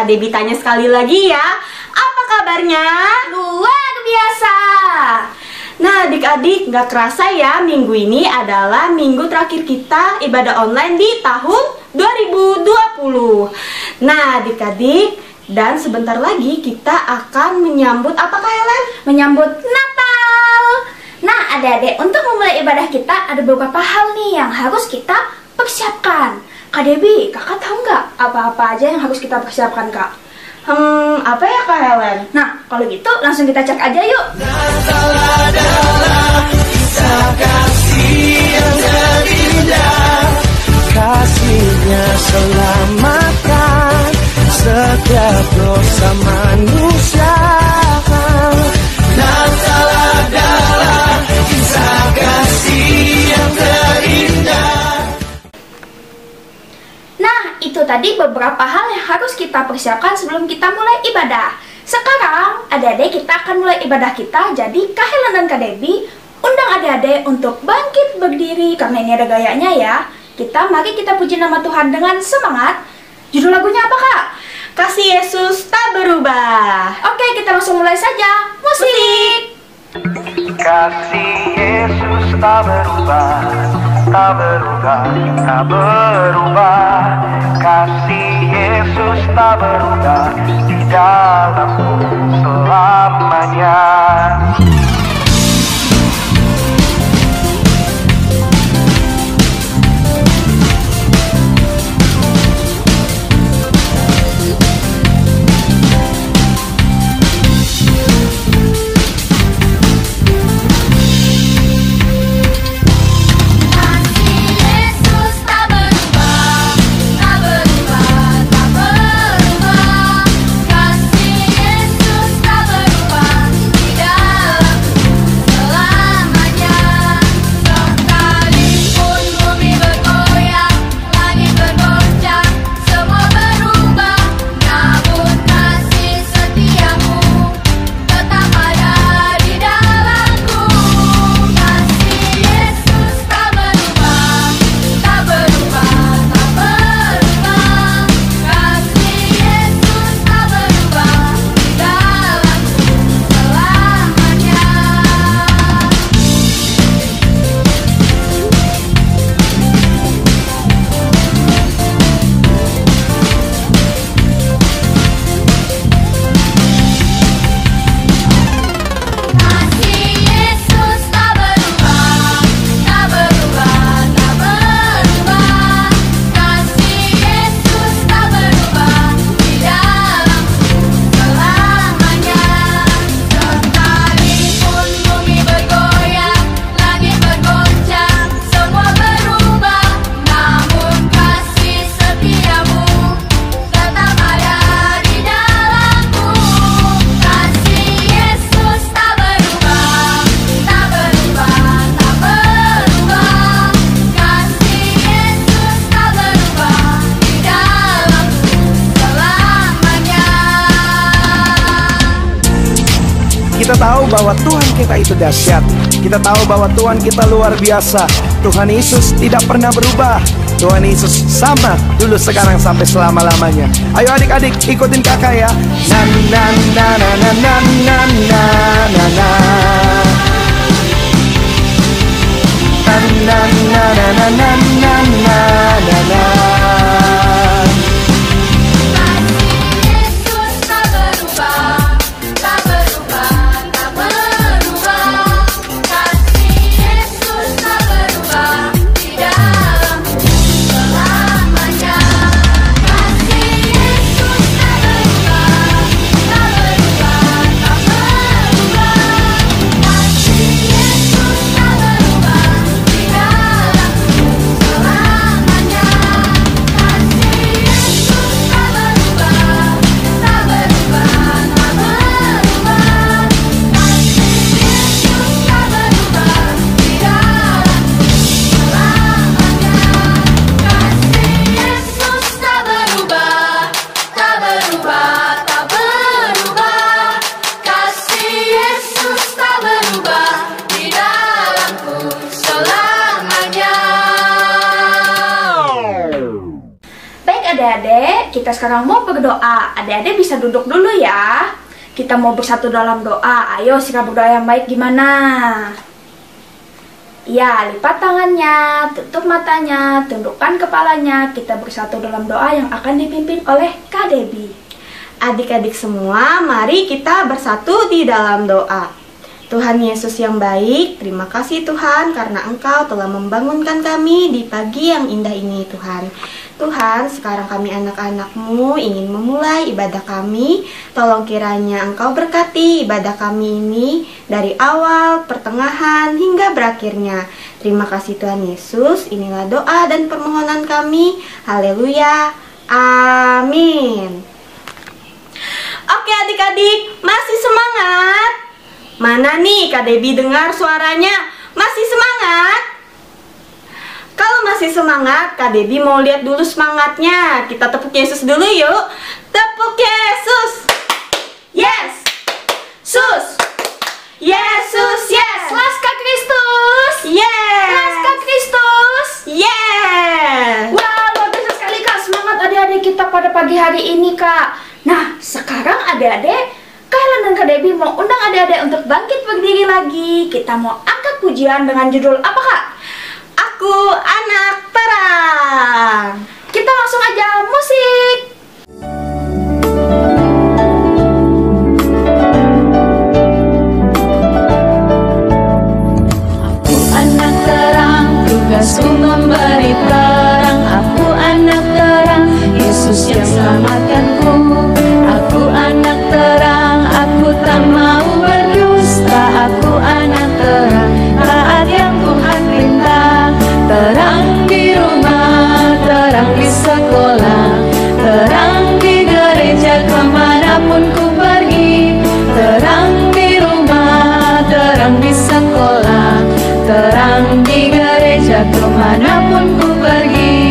Kak Debbie tanya sekali lagi ya. Apa kabarnya? Luar biasa. Nah adik-adik, nggak kerasa ya, minggu ini adalah minggu terakhir kita ibadah online di tahun 2020. Nah adik-adik, dan sebentar lagi kita akan menyambut apa Kak Helen? Menyambut Natal. Nah adik-adik, untuk memulai ibadah kita ada beberapa hal nih yang harus kita persiapkan. Kak Debbie, kakak tahu nggak apa-apa aja yang harus kita persiapkan kak? Apa ya Kak Helen? Nah, kalau gitu langsung kita cek aja yuk. Natal adalah kisah kasih yang terindah. Kasihnya selamatkan setiap dosa manusia. Natal adalah kisah kasih yang terindah. Nah, itu tadi beberapa hal yang harus kita persiapkan sebelum kita mulai ibadah. Sekarang, adik-adik kita akan mulai ibadah kita. Jadi, Kak Helen dan Kak Debbie undang adik-adik untuk bangkit berdiri karena ini ada gayanya ya. Mari kita puji nama Tuhan dengan semangat. Judul lagunya apa Kak? Kasih Yesus tak berubah. Oke, kita langsung mulai saja. Musik. Kasih Yesus tak berubah, tak berubah, tak berubah. Kasih Yesus tak berubah di dalamku selamanya. Kita tahu bahwa Tuhan kita itu dahsyat. Kita tahu bahwa Tuhan kita luar biasa. Tuhan Yesus tidak pernah berubah. Tuhan Yesus sama dulu, sekarang, sampai selama-lamanya. Ayo adik-adik ikutin kakak ya. Na na na na na na na na na na. Na na na na na na na na na. adik-adik, kita sekarang mau berdoa. Adik-adik bisa duduk dulu ya. Kita mau bersatu dalam doa. Ayo sikap berdoa yang baik gimana? Ya, lipat tangannya, tutup matanya, tundukkan kepalanya. Kita bersatu dalam doa yang akan dipimpin oleh Kak Debbie. Adik-adik semua, mari kita bersatu di dalam doa. Tuhan Yesus yang baik, terima kasih Tuhan karena Engkau telah membangunkan kami di pagi yang indah ini Tuhan. Tuhan, sekarang kami anak-anak-Mu ingin memulai ibadah kami. Tolong kiranya Engkau berkati ibadah kami ini dari awal, pertengahan, hingga berakhirnya. Terima kasih Tuhan Yesus, inilah doa dan permohonan kami. Haleluya, amin. Oke adik-adik, masih semangat? Mana nih Kak Debbie dengar suaranya? Masih semangat? Kalau masih semangat, Kak Debbie mau lihat dulu semangatnya. Kita tepuk Yesus dulu yuk. Tepuk Yesus. Yes. Sus. Yesus, yes. Laskar Kristus. Yes. Laskar Kristus. Yes. Wah, luar biasa sekali Kak. Semangat adik-adik kita pada pagi hari ini Kak. Nah, sekarang adik-adik, Kak Helen dan Kak Debbie mau undang adik-adik untuk bangkit berdiri lagi. Kita mau angkat pujian dengan judul apa Kak? Aku anak terang. Kita langsung aja musik. Aku anak terang, tugasku memberi terang. Aku anak terang, Yesus yang selamatkanku. Aku anak terang, aku tak mau berdusta. Aku anak terang, taat yang Tuhan perintah. Terang di rumah, terang di sekolah, terang di gereja kemanapun ku pergi. Terang di rumah, terang di sekolah, terang di gereja kemanapun ku pergi.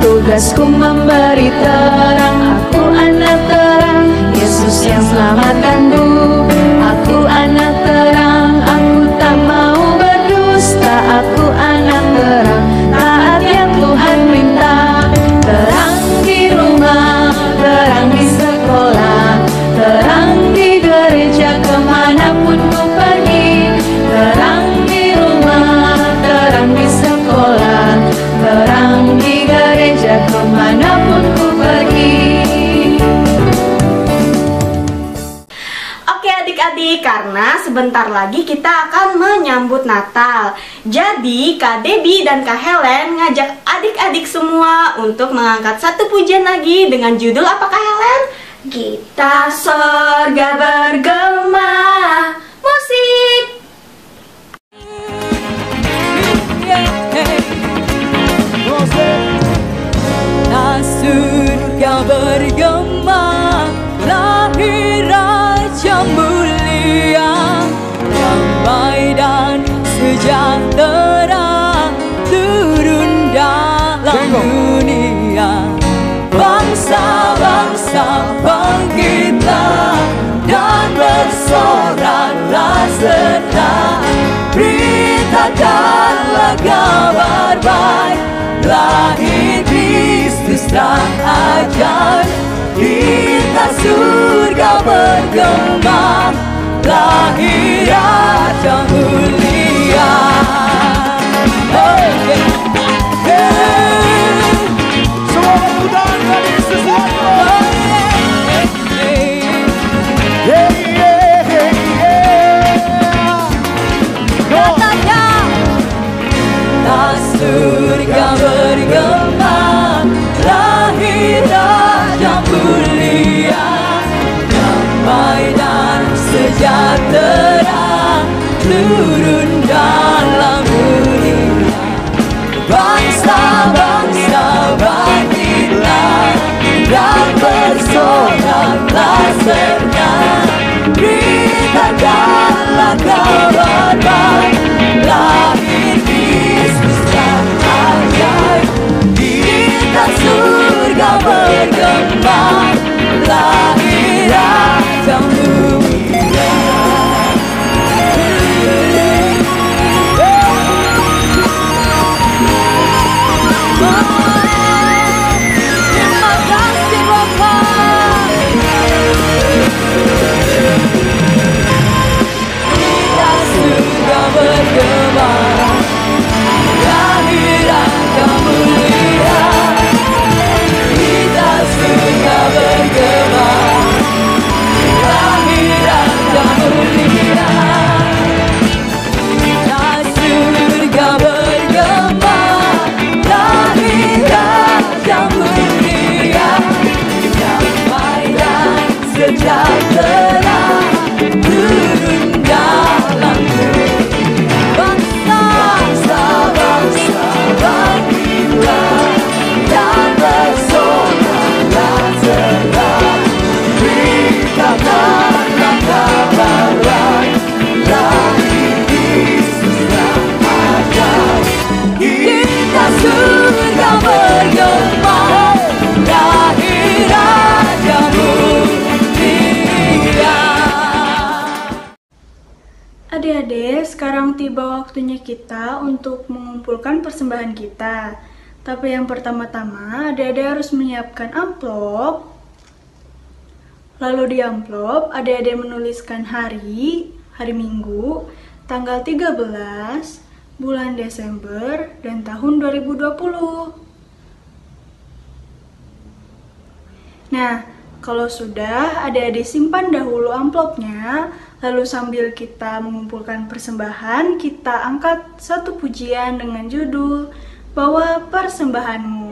Tugasku memberi terang, aku anak terang, Yesus yang selamatkanku. Aku anak terang, aku tak mau berdusta. Aku anak terang, taat yang Tuhan perintah. Terang di rumah, terang di sekolah, terang di gereja kemanapun ku pergi. Terang di rumah, terang di sekolah, terang di gereja kemanapun ku pergi. Oke adik-adik, karena sebentar lagi kita akan menyambut Natal. Jadi Kak Debbie dan Kak Helen ngajak adik-adik semua untuk mengangkat satu pujian lagi dengan judul apa Kak Helen? Gitar sorga bergema. Musik. Surga bergema, lahir Raja mulia, damai dan sejahtera turun dalam dunia. Bangsa-bangsa bangkitlah dan bersoraklah serta beritakanlah kabar baik. Lahir Kristus sang ajaib, kita surga bergema, lahir Raja mulia. Semua mengudangkan Yesus Katanya, tak surga bergema, lahir Raja mulia, damai dan sejahtera turun dalam dunia. Bangsa-bangsa bangkitlah dan bersoraklah serta beritakanlah kabar baik. Lahir Kristus sang ajaib, kita surga bergema, lahir Raja mulia. tiba waktunya kita untuk mengumpulkan persembahan kita. Tapi yang pertama-tama, adik-adik harus menyiapkan amplop. Lalu di amplop, adik-adik menuliskan hari Minggu, tanggal 13, bulan Desember, dan tahun 2020. Nah, kalau sudah, adik-adik simpan dahulu amplopnya, lalu sambil kita mengumpulkan persembahan, kita angkat satu pujian dengan judul Bawa Persembahanmu.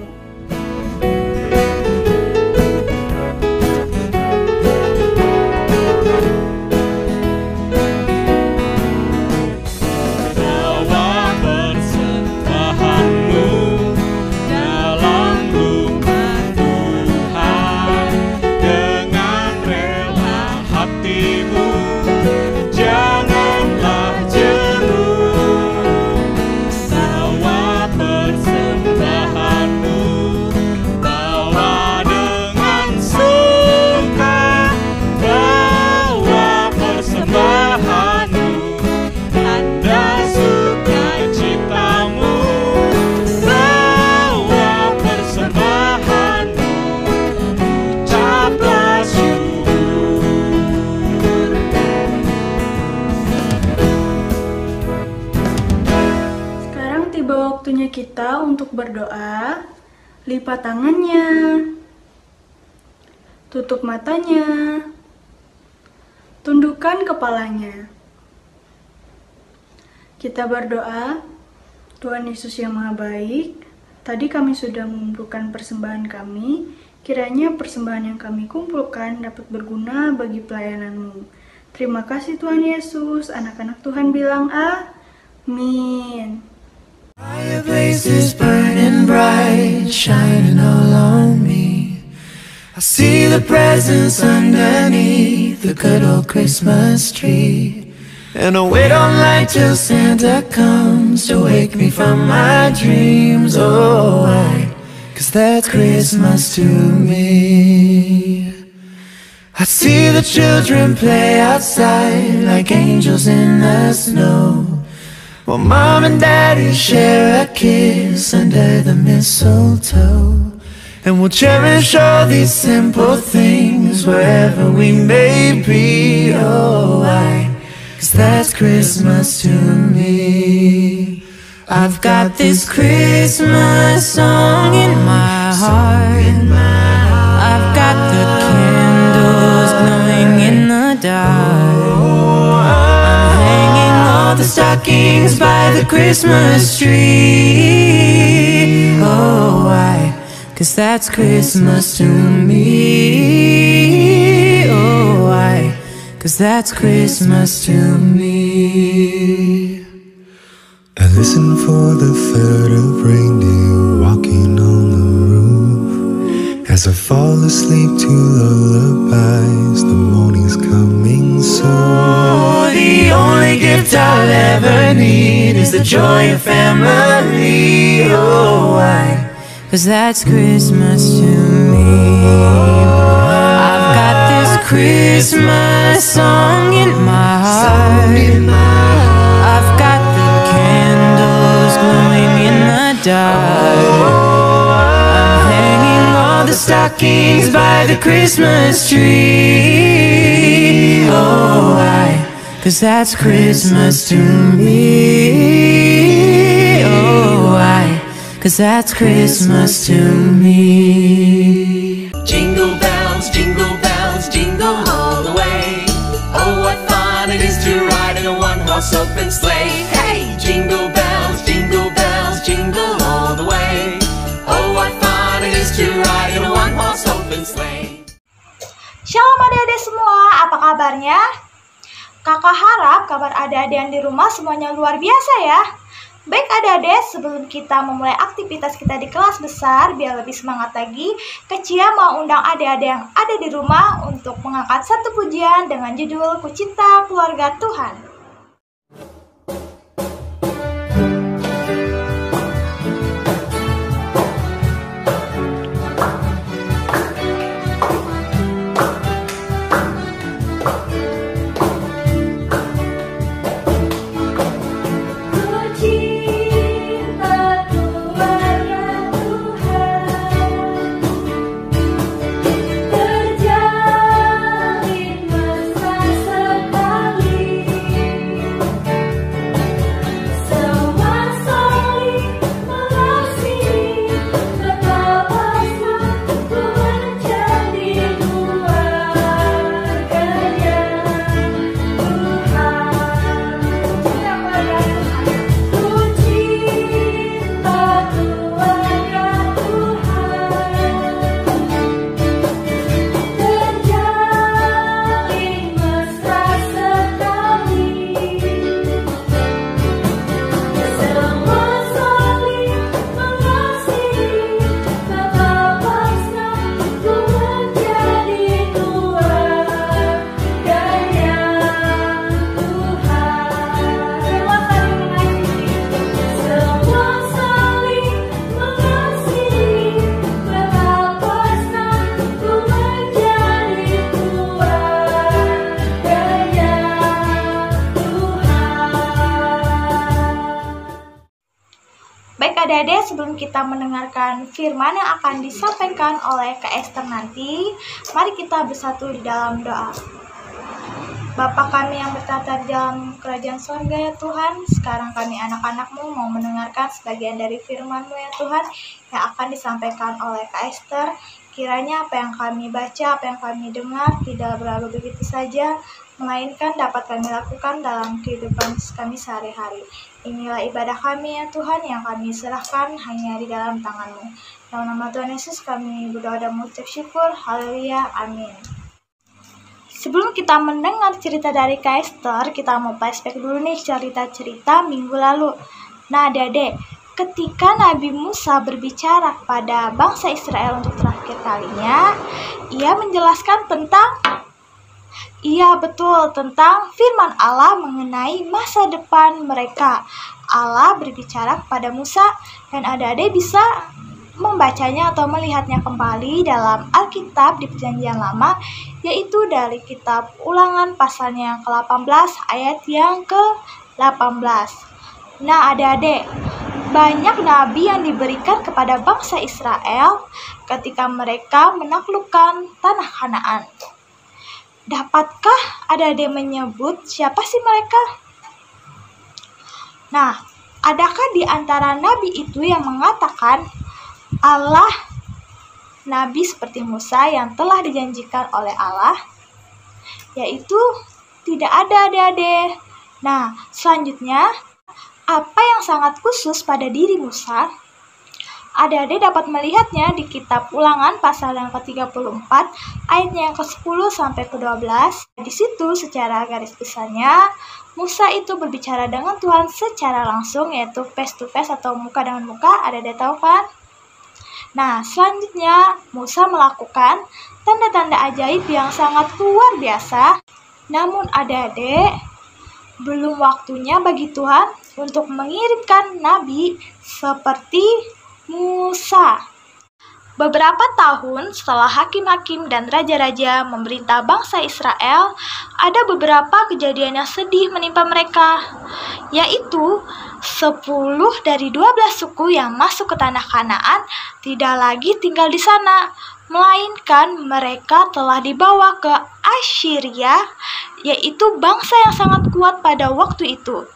Waktunya kita untuk berdoa. Lipat tangannya, tutup matanya, tundukkan kepalanya. Kita berdoa. Tuhan Yesus yang Maha Baik, tadi kami sudah mengumpulkan persembahan kami. Kiranya persembahan yang kami kumpulkan dapat berguna bagi pelayanan-Mu. Terima kasih Tuhan Yesus. Anak-anak Tuhan bilang amin. Fire blazes burning bright, shining all on me. I see the presents underneath the good old Christmas tree. And I wait all night till Santa comes to wake me from my dreams. Oh, why? 'Cause that's Christmas to me. I see the children play outside like angels in the snow. Well, Mom and Daddy share a kiss under the mistletoe. And we'll cherish all these simple things wherever we may be. Oh, why? 'Cause that's Christmas to me. I've got this Christmas song in my heart. I've got the candles glowing in the dark. The stockings by the Christmas tree. Oh, why? 'Cause that's Christmas to me. Oh, why? 'Cause that's Christmas to me. I listen for the third of reindeer walking on the roof. As I fall asleep to lullabies, the morning's coming soon. The only gift I'll ever need is the joy of family. Oh, why? 'Cause that's Christmas to me. I've got this Christmas song in my heart. I've got the candles glowing in the dark. I'm hanging all the stockings by the Christmas tree. Oh, why? 'Cause that's Christmas to me. Oh, why? 'Cause that's Christmas to me. Jingle bells, jingle all the way. Oh, what fun it is to ride in a one-horse open sleigh. Hey, jingle bells, jingle all the way. Oh, what fun it is to ride in a one-horse open sleigh. Shalom adik-adik semua, apa kabarnya? Kakak harap kabar adik-adik yang di rumah semuanya luar biasa ya. Baik adik-adik, sebelum kita memulai aktivitas kita di kelas besar, biar lebih semangat lagi, Kak Cia mau undang adik-adik yang ada di rumah untuk mengangkat satu pujian dengan judul Kucinta Keluarga Tuhan. Adik-adik, sebelum kita mendengarkan firman yang akan disampaikan oleh Kak Esther nanti, mari kita bersatu di dalam doa. Bapa kami yang bertata di dalam kerajaan surga ya Tuhan, sekarang kami anak-anak-Mu mau mendengarkan sebagian dari firman-Mu ya Tuhan, yang akan disampaikan oleh Kak Esther. Kiranya apa yang kami baca, apa yang kami dengar tidak berlalu begitu saja, melainkan dapat kami lakukan dalam kehidupan kami sehari-hari. Inilah ibadah kami ya Tuhan yang kami serahkan hanya di dalam tangan-Mu. Dalam nama Tuhan Yesus kami berdoa dan mengucap syukur. Haleluya. Amin. Sebelum kita mendengar cerita dari Kak Esther, kita mau flashback dulu nih cerita-cerita minggu lalu. Nah adik-adik, ketika Nabi Musa berbicara kepada bangsa Israel untuk terakhir kalinya, ia menjelaskan tentang tentang firman Allah mengenai masa depan mereka. Allah berbicara kepada Musa dan adik-adik bisa membacanya atau melihatnya kembali dalam Alkitab di Perjanjian Lama, yaitu dari kitab Ulangan pasalnya yang ke-18 ayat yang ke-18. Nah adik-adik, banyak nabi yang diberikan kepada bangsa Israel ketika mereka menaklukkan tanah Kanaan. Dapatkah adik-adik menyebut siapa sih mereka? Nah, adakah di antara nabi itu yang mengatakan Allah nabi seperti Musa yang telah dijanjikan oleh Allah? Yaitu tidak ada adik-adik. Nah, selanjutnya, apa yang sangat khusus pada diri Musa? Adik-adik dapat melihatnya di kitab Ulangan pasal yang ke-34 ayatnya yang ke-10 sampai ke-12. Di situ secara garis besarnya Musa itu berbicara dengan Tuhan secara langsung, yaitu face to face atau muka dengan muka. Adik-adik tahu kan? Nah, selanjutnya Musa melakukan tanda-tanda ajaib yang sangat luar biasa. Namun adik-adik, belum waktunya bagi Tuhan untuk mengirimkan nabi seperti Musa. Beberapa tahun setelah hakim-hakim dan raja-raja memerintah bangsa Israel, ada beberapa kejadian yang sedih menimpa mereka, yaitu 10 dari 12 suku yang masuk ke tanah Kanaan tidak lagi tinggal di sana, melainkan mereka telah dibawa ke Assyria, yaitu bangsa yang sangat kuat pada waktu itu.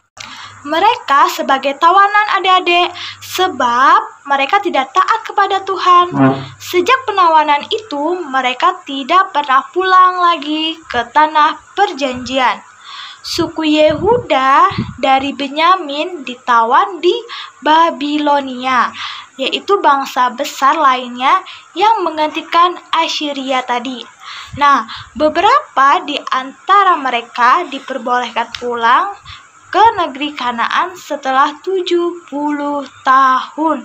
Mereka sebagai tawanan adik-adik, sebab mereka tidak taat kepada Tuhan. Sejak penawanan itu, mereka tidak pernah pulang lagi ke tanah perjanjian. Suku Yehuda dari Benyamin ditawan di Babilonia, yaitu bangsa besar lainnya yang menggantikan Assyria tadi. Nah, beberapa di antara mereka diperbolehkan pulang ke negeri Kanaan setelah 70 tahun.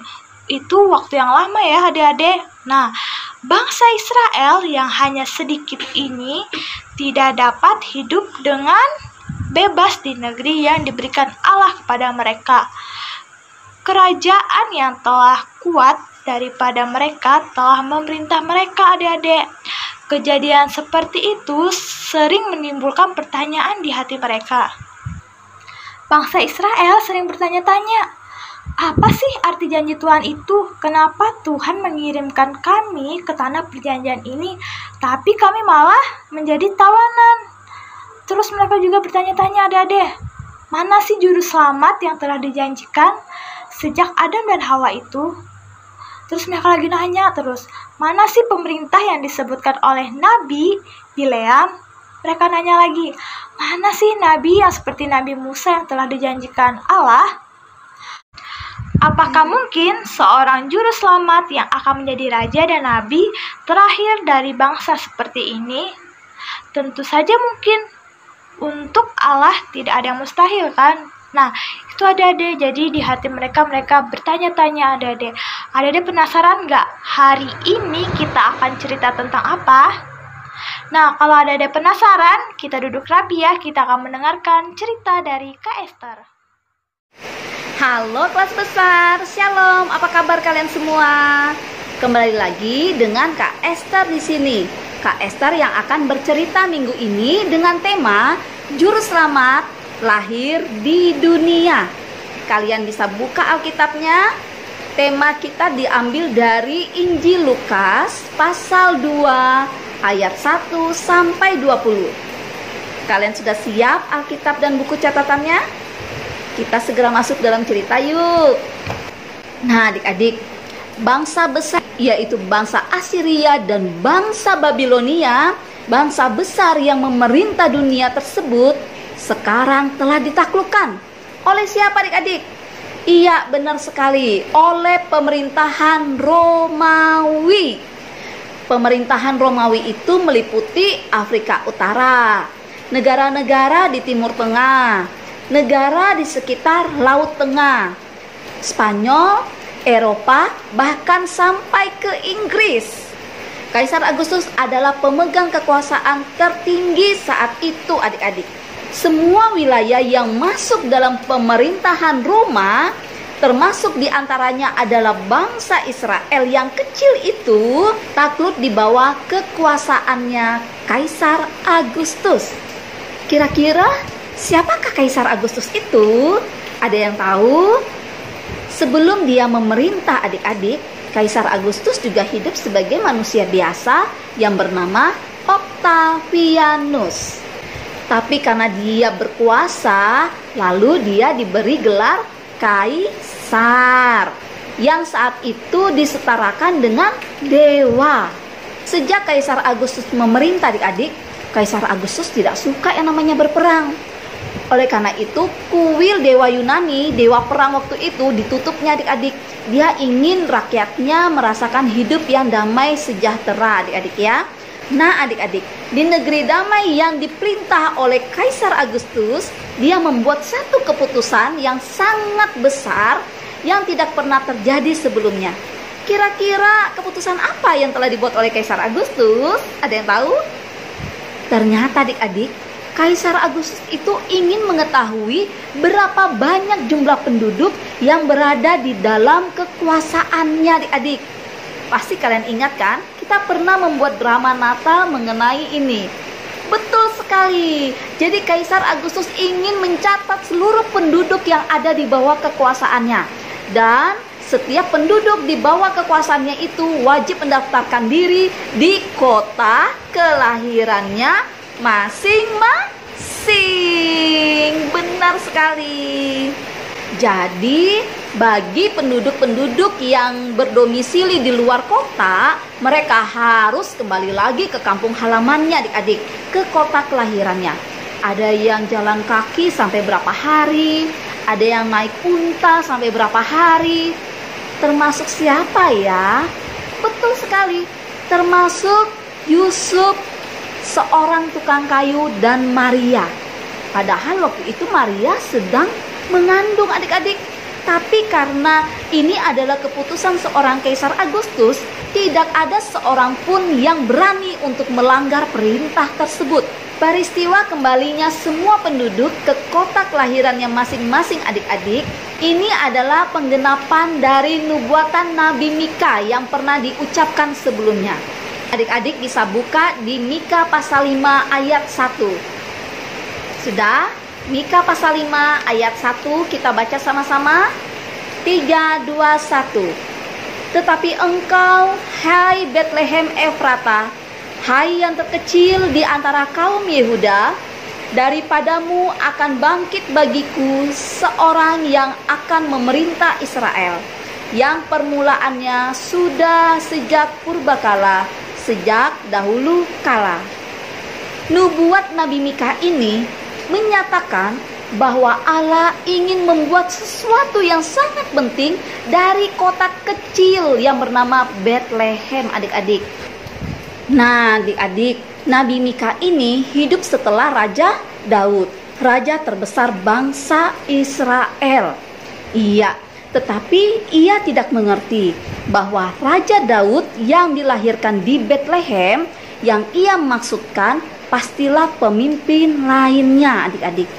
Itu waktu yang lama ya adik-adik. Nah, bangsa Israel yang hanya sedikit ini tidak dapat hidup dengan bebas di negeri yang diberikan Allah kepada mereka. Kerajaan yang telah kuat daripada mereka telah memerintah mereka adik-adik. Kejadian seperti itu sering menimbulkan pertanyaan di hati mereka. Bangsa Israel sering bertanya-tanya, apa sih arti janji Tuhan itu? Kenapa Tuhan mengirimkan kami ke tanah perjanjian ini, tapi kami malah menjadi tawanan? Terus mereka juga bertanya-tanya adik-adik, mana sih juru selamat yang telah dijanjikan sejak Adam dan Hawa itu? Terus mereka lagi nanya terus, mana sih pemerintah yang disebutkan oleh Nabi Bileam? Mereka nanya lagi, mana sih nabi yang seperti Nabi Musa yang telah dijanjikan Allah? Apakah mungkin seorang juru selamat yang akan menjadi raja dan nabi terakhir dari bangsa seperti ini? Tentu saja mungkin. Untuk Allah tidak ada yang mustahil kan? Nah, itu adik-adik. Jadi di hati mereka bertanya-tanya adik-adik. Adik-adik penasaran nggak? Hari ini kita akan cerita tentang apa? Nah, kalau adik-adik penasaran, kita duduk rapi ya. Kita akan mendengarkan cerita dari Kak Esther. Halo kelas besar, Shalom. Apa kabar kalian semua? Kembali lagi dengan Kak Esther di sini. Kak Esther yang akan bercerita minggu ini dengan tema Juru Selamat Lahir di Dunia. Kalian bisa buka Alkitabnya Tema kita diambil dari Injil Lukas pasal 2 ayat 1 sampai 20. Kalian sudah siap Alkitab dan buku catatannya? Kita segera masuk dalam cerita yuk. Nah adik-adik, bangsa besar yaitu bangsa Assyria dan bangsa Babilonia, bangsa besar yang memerintah dunia tersebut sekarang telah ditaklukkan. Oleh siapa adik-adik? Iya, benar sekali, oleh pemerintahan Romawi. Pemerintahan Romawi itu meliputi Afrika Utara, negara-negara di Timur Tengah, negara di sekitar Laut Tengah, Spanyol, Eropa, bahkan sampai ke Inggris. Kaisar Agustus adalah pemegang kekuasaan tertinggi saat itu adik-adik. Semua wilayah yang masuk dalam pemerintahan Roma, termasuk diantaranya adalah bangsa Israel yang kecil itu, takluk di bawah kekuasaannya Kaisar Agustus. Kira-kira siapakah Kaisar Agustus itu? Ada yang tahu? Sebelum dia memerintah adik-adik, Kaisar Agustus juga hidup sebagai manusia biasa yang bernama Octavianus. Tapi karena dia berkuasa, lalu dia diberi gelar Kaisar, yang saat itu disetarakan dengan dewa. Sejak Kaisar Agustus memerintah adik-adik, Kaisar Agustus tidak suka yang namanya berperang. Oleh karena itu, kuil dewa Yunani, dewa perang waktu itu, ditutupnya adik-adik. Dia ingin rakyatnya merasakan hidup yang damai sejahtera adik-adik ya. Nah adik-adik, di negeri damai yang diperintah oleh Kaisar Agustus, dia membuat satu keputusan yang sangat besar yang tidak pernah terjadi sebelumnya. Kira-kira keputusan apa yang telah dibuat oleh Kaisar Agustus? Ada yang tahu? Ternyata adik-adik, Kaisar Agustus itu ingin mengetahui berapa banyak jumlah penduduk yang berada di dalam kekuasaannya adik-adik. Pasti kalian ingat kan? Kita pernah membuat drama Natal mengenai ini. Betul sekali. Jadi Kaisar Agustus ingin mencatat seluruh penduduk yang ada di bawah kekuasaannya. Dan setiap penduduk di bawah kekuasaannya itu wajib mendaftarkan diri di kota kelahirannya masing-masing. Benar sekali. Jadi bagi penduduk-penduduk yang berdomisili di luar kota, mereka harus kembali lagi ke kampung halamannya adik-adik, ke kota kelahirannya. Ada yang jalan kaki sampai berapa hari, ada yang naik unta sampai berapa hari. Termasuk siapa ya? Betul sekali, termasuk Yusuf, seorang tukang kayu, dan Maria. Padahal waktu itu Maria sedang mengandung adik-adik. Tapi karena ini adalah keputusan seorang Kaisar Agustus, tidak ada seorang pun yang berani untuk melanggar perintah tersebut. Peristiwa kembalinya semua penduduk ke kota kelahirannya masing-masing adik-adik, ini adalah penggenapan dari nubuatan Nabi Mika yang pernah diucapkan sebelumnya. Adik-adik bisa buka di Mika pasal 5 ayat 1. Sudah? Mika pasal 5 ayat 1 kita baca sama-sama. 3, 2, 1. Tetapi engkau, hai Betlehem Efrata, hai yang terkecil di antara kaum Yehuda, daripadamu akan bangkit bagiku seorang yang akan memerintah Israel, yang permulaannya sudah sejak purbakala, sejak dahulu kala. Nubuat Nabi Mika ini menyatakan bahwa Allah ingin membuat sesuatu yang sangat penting dari kota kecil yang bernama Bethlehem adik-adik. Nah adik-adik, Nabi Mika ini hidup setelah Raja Daud, raja terbesar bangsa Israel. Iya, tetapi ia tidak mengerti bahwa Raja Daud yang dilahirkan di Bethlehem, yang ia maksudkan pastilah pemimpin lainnya adik-adik.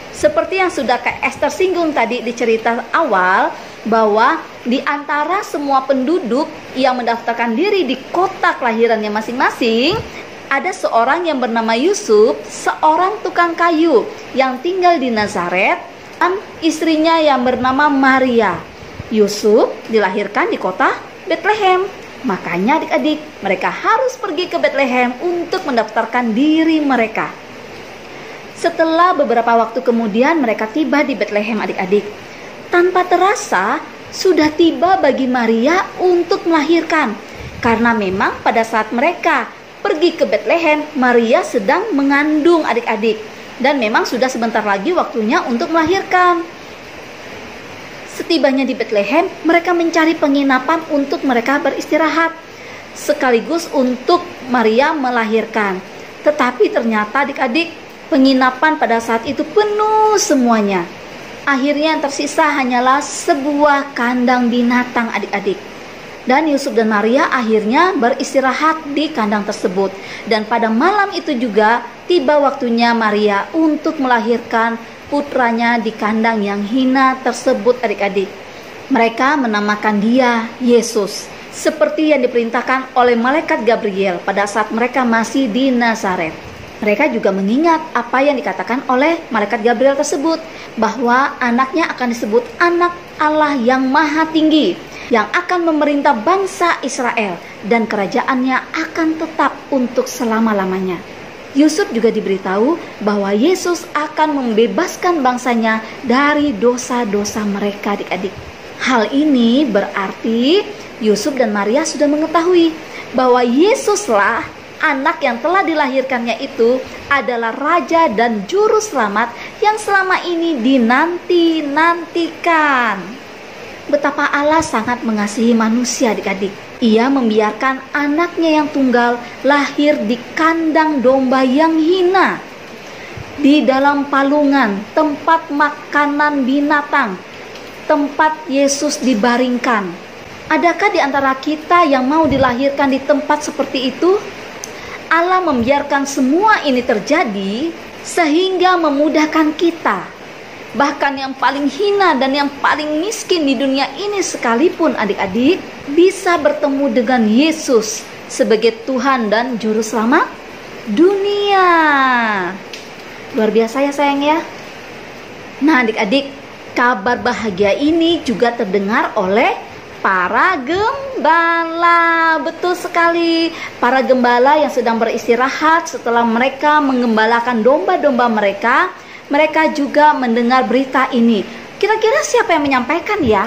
Seperti yang sudah Kak Esther singgung tadi di cerita awal, bahwa di antara semua penduduk yang mendaftarkan diri di kota kelahirannya masing-masing, ada seorang yang bernama Yusuf, seorang tukang kayu yang tinggal di Nazaret, dan istrinya yang bernama Maria. Yusuf dilahirkan di kota Bethlehem. Makanya adik-adik, mereka harus pergi ke Bethlehem untuk mendaftarkan diri mereka. Setelah beberapa waktu kemudian mereka tiba di Bethlehem adik-adik. Tanpa terasa sudah tiba bagi Maria untuk melahirkan. Karena memang pada saat mereka pergi ke Bethlehem, Maria sedang mengandung adik-adik. Dan memang sudah sebentar lagi waktunya untuk melahirkan. Setibanya di Bethlehem, mereka mencari penginapan untuk mereka beristirahat. Sekaligus untuk Maria melahirkan. Tetapi ternyata adik-adik, penginapan pada saat itu penuh semuanya. Akhirnya yang tersisa hanyalah sebuah kandang binatang adik-adik. Dan Yusuf dan Maria akhirnya beristirahat di kandang tersebut. Dan pada malam itu juga tiba waktunya Maria untuk melahirkan putranya di kandang yang hina tersebut adik-adik. Mereka menamakan dia Yesus, seperti yang diperintahkan oleh malaikat Gabriel pada saat mereka masih di Nazaret. Mereka juga mengingat apa yang dikatakan oleh malaikat Gabriel tersebut, bahwa anaknya akan disebut anak Allah yang maha tinggi, yang akan memerintah bangsa Israel, dan kerajaannya akan tetap untuk selama-lamanya. Yusuf juga diberitahu bahwa Yesus akan membebaskan bangsanya dari dosa-dosa mereka adik-adik. Hal ini berarti Yusuf dan Maria sudah mengetahui bahwa Yesuslah anak yang telah dilahirkannya itu adalah Raja dan Juru Selamat yang selama ini dinanti-nantikan. Betapa Allah sangat mengasihi manusia adik-adik. Ia membiarkan anaknya yang tunggal lahir di kandang domba yang hina, di dalam palungan, tempat makanan binatang, tempat Yesus dibaringkan. Adakah di antara kita yang mau dilahirkan di tempat seperti itu? Allah membiarkan semua ini terjadi sehingga memudahkan kita. Bahkan yang paling hina dan yang paling miskin di dunia ini sekalipun adik-adik bisa bertemu dengan Yesus sebagai Tuhan dan Juru Selamat dunia. Luar biasa ya sayang ya. Nah adik-adik, kabar bahagia ini juga terdengar oleh para gembala. Betul sekali, para gembala yang sedang beristirahat setelah mereka menggembalakan domba-domba mereka. Mereka juga mendengar berita ini. Kira-kira siapa yang menyampaikan ya?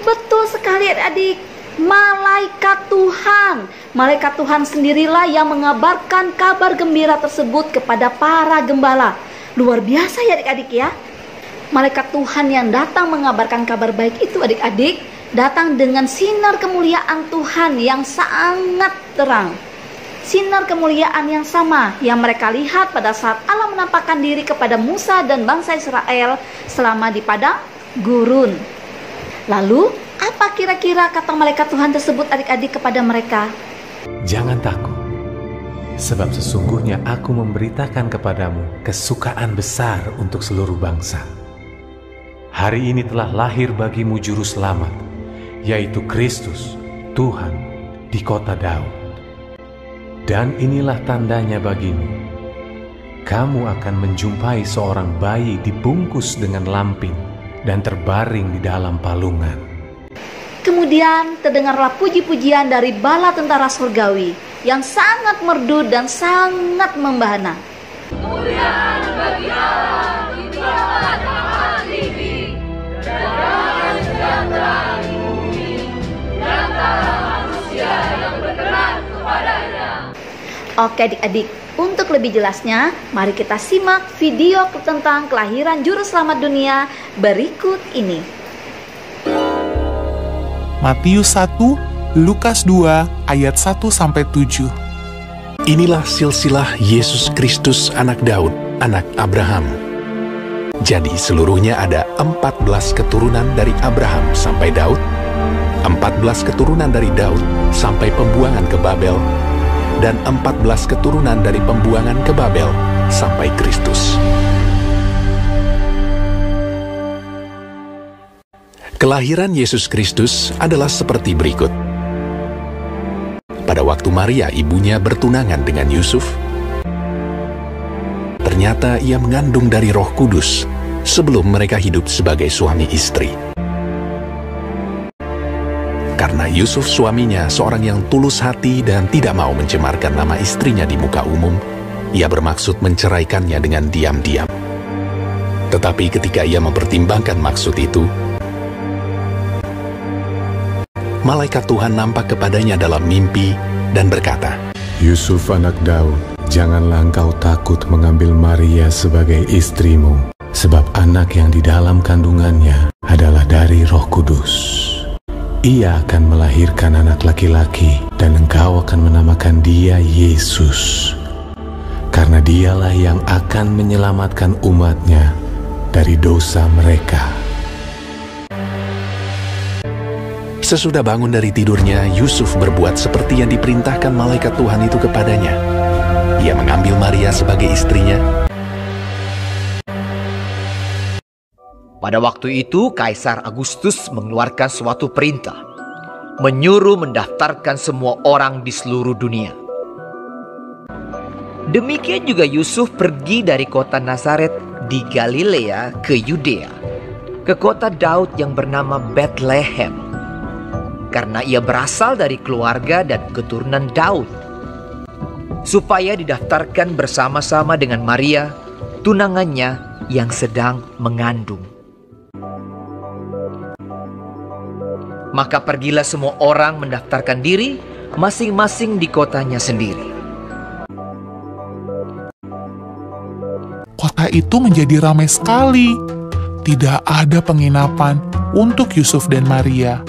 Betul sekali adik-adik, malaikat Tuhan. Malaikat Tuhan sendirilah yang mengabarkan kabar gembira tersebut kepada para gembala. Luar biasa ya adik-adik ya. Malaikat Tuhan yang datang mengabarkan kabar baik itu adik-adik, datang dengan sinar kemuliaan Tuhan yang sangat terang. Sinar kemuliaan yang sama yang mereka lihat pada saat Allah menampakkan diri kepada Musa dan bangsa Israel selama di padang gurun. Lalu, apa kira-kira kata malaikat Tuhan tersebut adik-adik kepada mereka? Jangan takut, sebab sesungguhnya aku memberitakan kepadamu kesukaan besar untuk seluruh bangsa. Hari ini telah lahir bagimu Juru Selamat, yaitu Kristus, Tuhan, di kota Daud. Dan inilah tandanya bagimu, kamu akan menjumpai seorang bayi dibungkus dengan lampin dan terbaring di dalam palungan. Kemudian terdengarlah puji-pujian dari bala tentara surgawi yang sangat merdu dan sangat membahana. Kemuliaan bagi Allah di tempat maha tinggi, dan damai sejahtera di bumi, di antara manusia yang berkenan kepadanya. Oke adik-adik, untuk lebih jelasnya, mari kita simak video tentang kelahiran Juru Selamat dunia berikut ini. Matius 1, Lukas 2, ayat 1-7. Inilah silsilah Yesus Kristus anak Daud, anak Abraham. Jadi seluruhnya ada 14 keturunan dari Abraham sampai Daud, 14 keturunan dari Daud sampai pembuangan ke Babel, dan 14 keturunan dari pembuangan ke Babel sampai Kristus. Kelahiran Yesus Kristus adalah seperti berikut. Pada waktu Maria ibunya bertunangan dengan Yusuf, ternyata ia mengandung dari Roh Kudus sebelum mereka hidup sebagai suami istri. Yusuf suaminya seorang yang tulus hati dan tidak mau mencemarkan nama istrinya di muka umum, ia bermaksud menceraikannya dengan diam-diam. Tetapi ketika ia mempertimbangkan maksud itu, malaikat Tuhan nampak kepadanya dalam mimpi dan berkata, Yusuf anak Daud, janganlah engkau takut mengambil Maria sebagai istrimu, sebab anak yang di dalam kandungannya adalah dari Roh Kudus. Ia akan melahirkan anak laki-laki dan engkau akan menamakan dia Yesus, karena dialah yang akan menyelamatkan umatnya dari dosa mereka. Sesudah bangun dari tidurnya, Yusuf berbuat seperti yang diperintahkan malaikat Tuhan itu kepadanya. Ia mengambil Maria sebagai istrinya. Pada waktu itu, Kaisar Agustus mengeluarkan suatu perintah, menyuruh mendaftarkan semua orang di seluruh dunia. Demikian juga Yusuf pergi dari kota Nazaret di Galilea ke Yudea, ke kota Daud yang bernama Bethlehem, karena ia berasal dari keluarga dan keturunan Daud, supaya didaftarkan bersama-sama dengan Maria, tunangannya yang sedang mengandung. Maka pergilah semua orang mendaftarkan diri masing-masing di kotanya sendiri. Kota itu menjadi ramai sekali. Tidak ada penginapan untuk Yusuf dan Maria.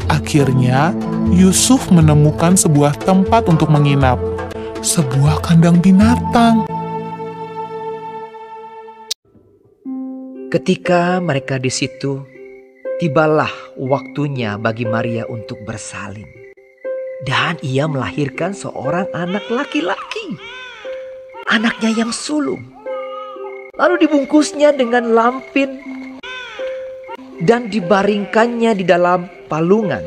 Akhirnya, Yusuf menemukan sebuah tempat untuk menginap, sebuah kandang binatang. Ketika mereka di situ, tibalah waktunya bagi Maria untuk bersalin. Dan ia melahirkan seorang anak laki-laki, anaknya yang sulung. Lalu dibungkusnya dengan lampin dan dibaringkannya di dalam palungan.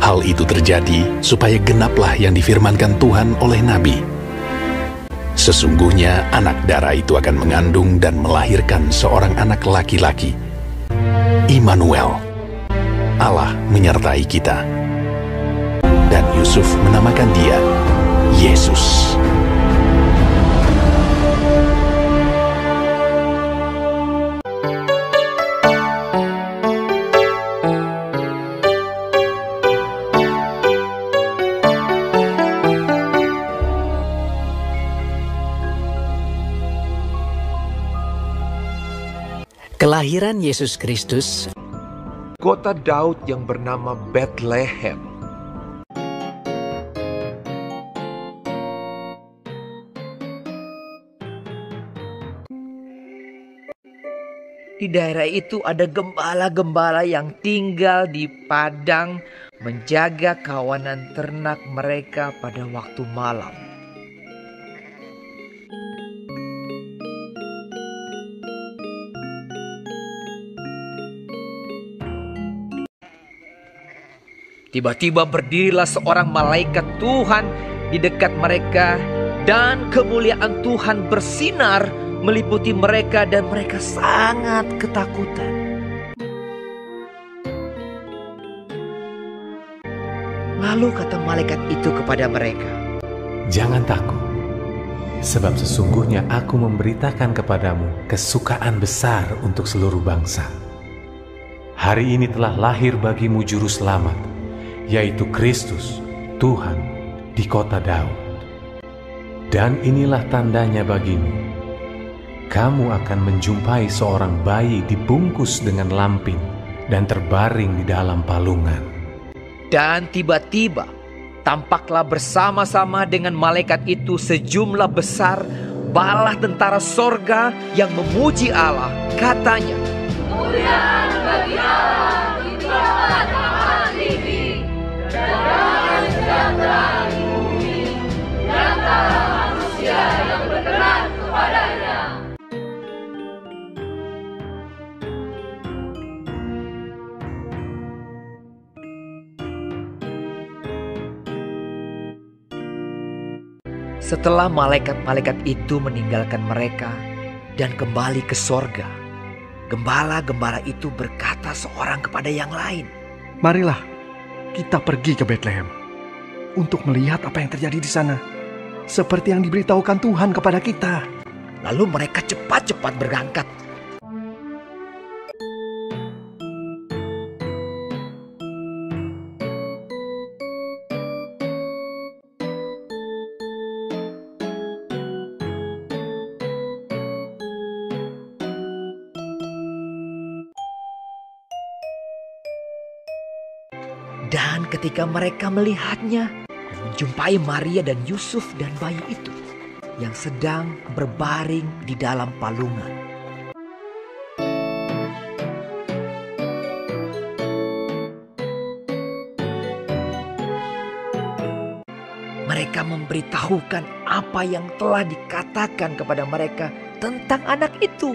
Hal itu terjadi supaya genaplah yang difirmankan Tuhan oleh Nabi. Sesungguhnya anak darah itu akan mengandung dan melahirkan seorang anak laki-laki. Immanuel, Allah menyertai kita. Dan Yusuf menamakan dia Yesus. Kelahiran Yesus Kristus. Kota Daud yang bernama Bethlehem. Di daerah itu ada gembala-gembala yang tinggal di padang menjaga kawanan ternak mereka pada waktu malam. Tiba-tiba berdirilah seorang malaikat Tuhan di dekat mereka, dan kemuliaan Tuhan bersinar meliputi mereka dan mereka sangat ketakutan. Lalu kata malaikat itu kepada mereka, Jangan takut, sebab sesungguhnya aku memberitakan kepadamu kesukaan besar untuk seluruh bangsa. Hari ini telah lahir bagimu juru selamat, yaitu Kristus, Tuhan, di kota Daud. Dan inilah tandanya bagimu. Kamu akan menjumpai seorang bayi dibungkus dengan lampin dan terbaring di dalam palungan. Dan tiba-tiba tampaklah bersama-sama dengan malaikat itu sejumlah besar bala tentara sorga yang memuji Allah. Katanya, Kemuliaan bagi Allah di tempat tinggi, dan damai sejahtera di bumi di antara manusia yang berkenan kepadanya. setelah malaikat-malaikat itu meninggalkan mereka, dan kembali ke sorga. Gembala-gembala itu berkata seorang kepada yang lain, Marilah kita pergi ke Bethlehem untuk melihat apa yang terjadi di sana, seperti yang diberitahukan Tuhan kepada kita. Lalu mereka cepat-cepat berangkat. Dan ketika mereka melihatnya, menjumpai Maria dan Yusuf dan bayi itu yang sedang berbaring di dalam palungan. Mereka memberitahukan apa yang telah dikatakan kepada mereka tentang anak itu.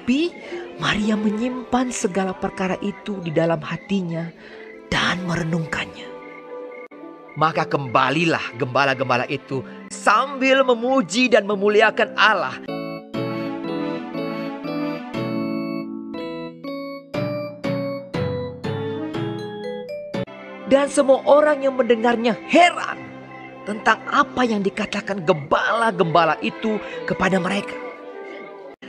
Tapi Maria menyimpan segala perkara itu di dalam hatinya dan merenungkannya. Maka kembalilah gembala-gembala itu sambil memuji dan memuliakan Allah. Dan semua orang yang mendengarnya heran tentang apa yang dikatakan gembala-gembala itu kepada mereka.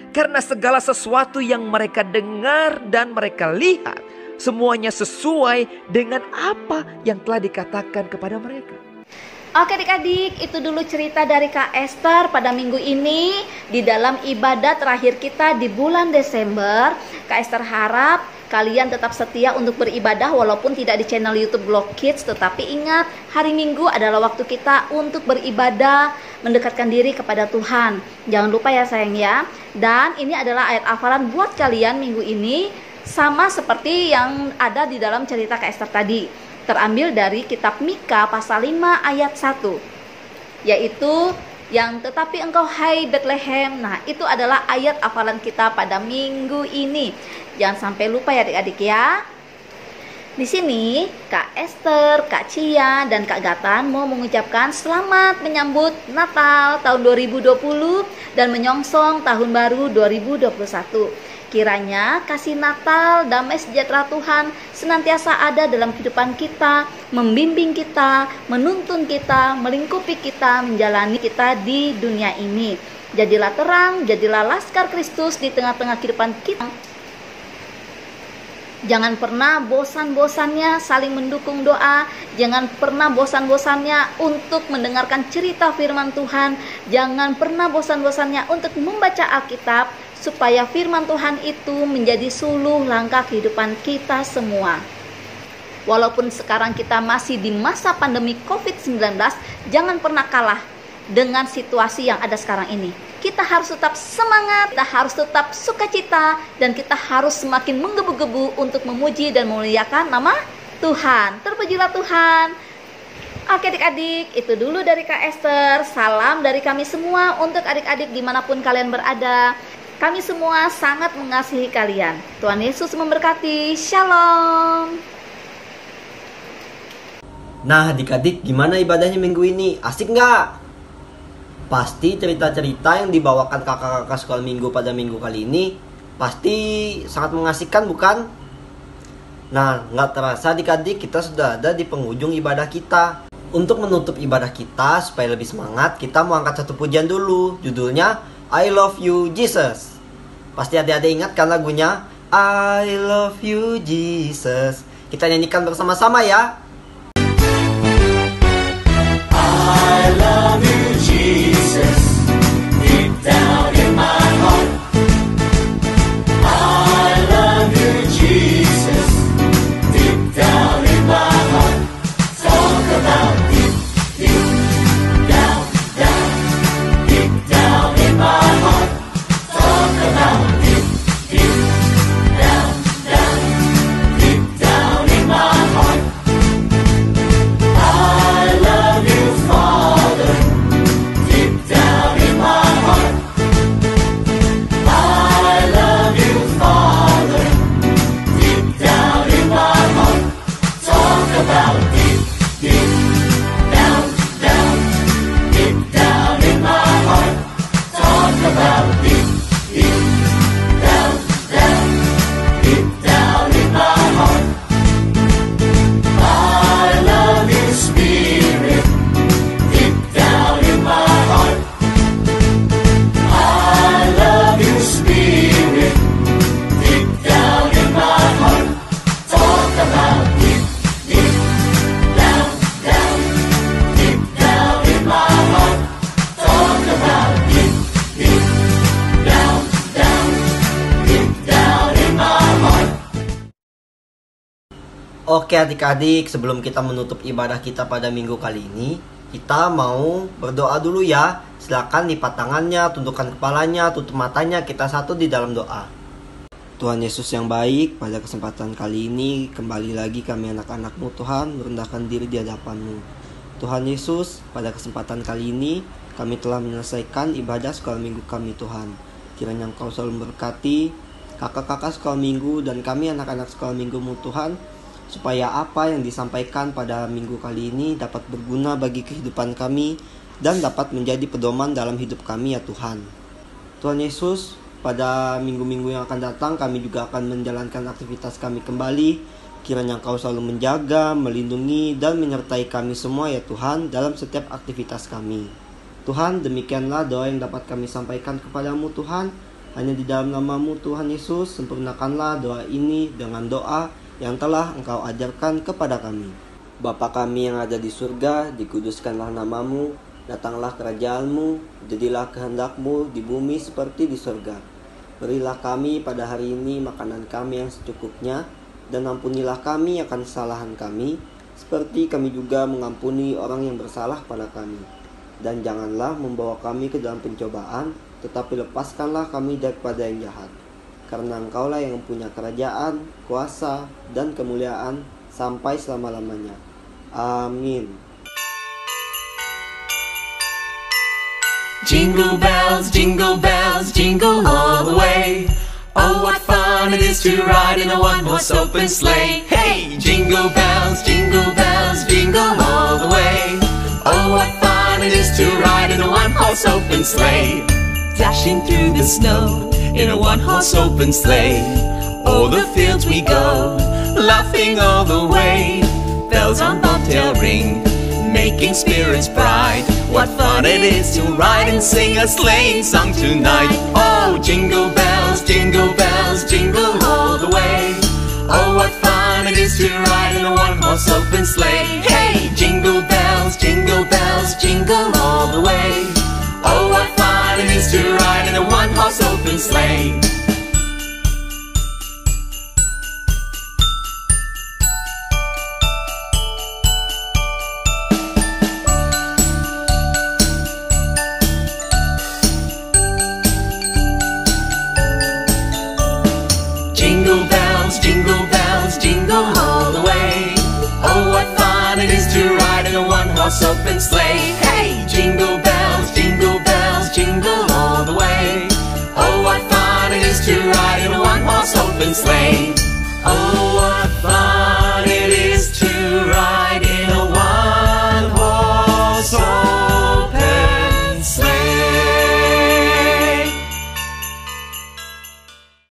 Karena segala sesuatu yang mereka dengar dan mereka lihat, semuanya sesuai dengan apa yang telah dikatakan kepada mereka. Oke adik-adik, itu dulu cerita dari Kak Esther pada minggu ini di dalam ibadah terakhir kita di bulan Desember. Kak Esther harap kalian tetap setia untuk beribadah walaupun tidak di channel YouTube Blog Kids. Tetapi ingat, hari Minggu adalah waktu kita untuk beribadah, mendekatkan diri kepada Tuhan. Jangan lupa ya sayang ya. Dan ini adalah ayat hafalan buat kalian minggu ini, sama seperti yang ada di dalam cerita Kak Esther tadi. Terambil dari kitab Mika pasal 5 ayat 1. Yaitu yang tetapi engkau hai Bethlehem. Nah, itu adalah ayat hafalan kita pada minggu ini. Jangan sampai lupa ya adik-adik ya. Di sini Kak Esther, Kak Cia, dan Kak Gatan mau mengucapkan selamat menyambut Natal tahun 2020 dan menyongsong tahun baru 2021. Kiranya kasih Natal, damai sejahtera Tuhan senantiasa ada dalam kehidupan kita, membimbing kita, menuntun kita, melingkupi kita, menjalani kita di dunia ini. Jadilah terang, jadilah laskar Kristus di tengah-tengah kehidupan kita. Jangan pernah bosan-bosannya saling mendukung doa. Jangan pernah bosan-bosannya untuk mendengarkan cerita firman Tuhan. Jangan pernah bosan-bosannya untuk membaca Alkitab, supaya firman Tuhan itu menjadi suluh langkah kehidupan kita semua. Walaupun sekarang kita masih di masa pandemi COVID-19, jangan pernah kalah dengan situasi yang ada sekarang ini. Kita harus tetap semangat, kita harus tetap sukacita, dan kita harus semakin menggebu-gebu untuk memuji dan memuliakan nama Tuhan. Terpujilah Tuhan. Oke adik-adik, itu dulu dari Kak Esther. Salam dari kami semua untuk adik-adik dimanapun kalian berada. Kami semua sangat mengasihi kalian. Tuhan Yesus memberkati. Shalom. Nah adik-adik, gimana ibadahnya minggu ini? Asik nggak? Pasti cerita-cerita yang dibawakan kakak-kakak sekolah minggu pada minggu kali ini pasti sangat mengasihkan, bukan? Nah, nggak terasa adik-adik, kita sudah ada di penghujung ibadah kita. Untuk menutup ibadah kita supaya lebih semangat, kita mau angkat satu pujian dulu. Judulnya I Love You Jesus. Pasti adik-adik ingat kan lagunya? I Love You Jesus. Kita nyanyikan bersama-sama ya. I love you, Jesus, deep down in my heart. I love you, Jesus, deep down in my heart. Talk about deep, deep down, down, deep down in my heart. Talk about deep, deep down, down, deep down in my heart. I love you, Father. Oke adik-adik, sebelum kita menutup ibadah kita pada minggu kali ini, kita mau berdoa dulu ya. Silakan lipat tangannya, tundukkan kepalanya, tutup matanya, kita satu di dalam doa. Tuhan Yesus yang baik, pada kesempatan kali ini kembali lagi kami anak-anak-Mu Tuhan merendahkan diri di hadapan-Mu. Tuhan Yesus, pada kesempatan kali ini kami telah menyelesaikan ibadah sekolah minggu kami Tuhan. Kiranya Engkau selalu memberkati kakak-kakak sekolah minggu dan kami anak-anak sekolah minggu-Mu Tuhan, supaya apa yang disampaikan pada minggu kali ini dapat berguna bagi kehidupan kami dan dapat menjadi pedoman dalam hidup kami ya Tuhan. Tuhan Yesus, pada minggu-minggu yang akan datang kami juga akan menjalankan aktivitas kami kembali. Kiranya Engkau selalu menjaga, melindungi, dan menyertai kami semua ya Tuhan dalam setiap aktivitas kami. Tuhan, demikianlah doa yang dapat kami sampaikan kepadamu Tuhan. Hanya di dalam nama-Mu Tuhan Yesus, sempurnakanlah doa ini dengan doa yang telah Engkau ajarkan kepada kami. Bapa kami yang ada di surga, dikuduskanlah nama-Mu, datanglah kerajaan-Mu, jadilah kehendak-Mu di bumi seperti di surga. Berilah kami pada hari ini makanan kami yang secukupnya, dan ampunilah kami akan kesalahan kami, seperti kami juga mengampuni orang yang bersalah pada kami. Dan janganlah membawa kami ke dalam pencobaan, tetapi lepaskanlah kami daripada yang jahat. Karena Engkaulah yang mempunyai kerajaan, kuasa, dan kemuliaan sampai selama-lamanya. Amin. Jingle bells, jingle all the way. Oh, what fun it is to ride in a one-horse open sleigh. Hey, jingle bells, jingle all the way. Oh, what fun it is to ride in a one-horse open sleigh. Dashing through the snow in a one-horse open sleigh. O'er the fields we go, laughing all the way. Bells on bobtail ring, making spirits bright. What fun it is to ride and sing a sleighing song tonight. Oh, jingle bells, jingle all the way. Oh, what fun it is to ride in a one-horse open sleigh. Hey, jingle bells, jingle all the way. Oh, what fun it is to ride in a one-horse open sleigh. Jingle bells, jingle all the way. Oh, what fun it is to ride in a one-horse open sleigh. Hey, jingle bells.